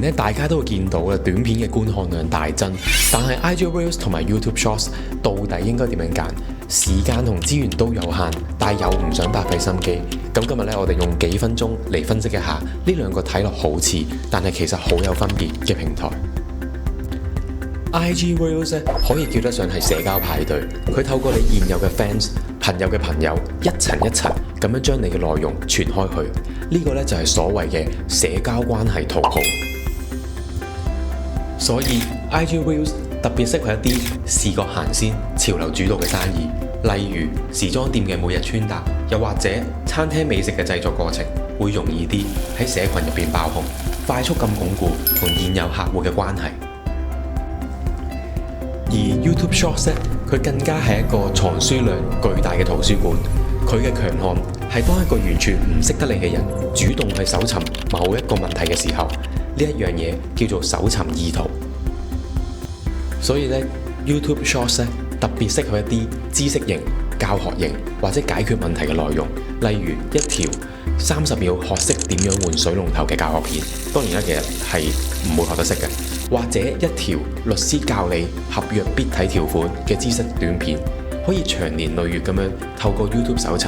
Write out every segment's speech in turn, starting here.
年咧，大家都會見到啦，短片嘅觀看量大增。但係 IG Reels 同埋 YouTube Shorts 到底應該點樣揀？時間同資源都有限，但係又唔想白費心機。咁今日咧，我哋用幾分鐘嚟分析一下呢兩個睇落好似，但係其實好有分別嘅平台。IG Reels 咧可以叫得上係社交派對，佢透過你現有嘅 fans、朋友嘅朋友，一層一層咁樣將你嘅內容傳開去。呢個咧就係所謂嘅社交關係圖號。所以 IG Reels 特別適合一啲視覺行先、潮流主導嘅生意，例如時裝店嘅每日穿搭，又或者餐廳美食嘅製作過程，會容易啲喺社群入邊爆紅，快速咁鞏固同現有客戶嘅關係。而 YouTube Shorts 咧，佢更加係一個藏書量巨大嘅圖書館。佢嘅強項係當一個完全唔識得你嘅人主動去搜尋某一個問題嘅時候，呢一樣嘢叫做搜尋意圖。所以咧 YouTube Shorts 咧特別適合一啲知識型、教學型或者解決問題嘅內容，例如一條30秒學識點樣換水龍頭嘅教學片，當然啦，其實係唔會學得識嘅。或者一條律師教你合約必睇條款嘅知識短片，可以長年累月咁樣透過 YouTube 搜尋，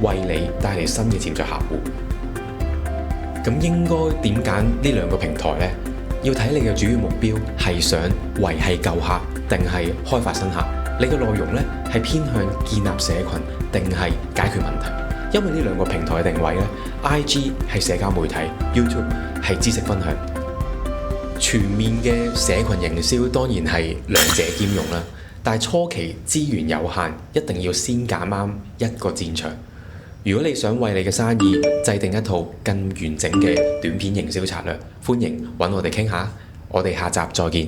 為你帶嚟新嘅潛在客戶。咁應該點揀呢兩個平台呢？要睇你嘅主要目標係想維繫舊客定係開發新客？你嘅內容呢係偏向建立社群定係解決問題？因為呢兩個平台嘅定位呢， IG 係社交媒體， YouTube 係知識分享。全面嘅社群營銷當然係兩者兼容啦，但係初期資源有限，一定要先揀啱一個戰場。如果你想為你嘅生意制定一套更完整嘅短片營銷策略，歡迎揾我哋傾下。我哋下集再見。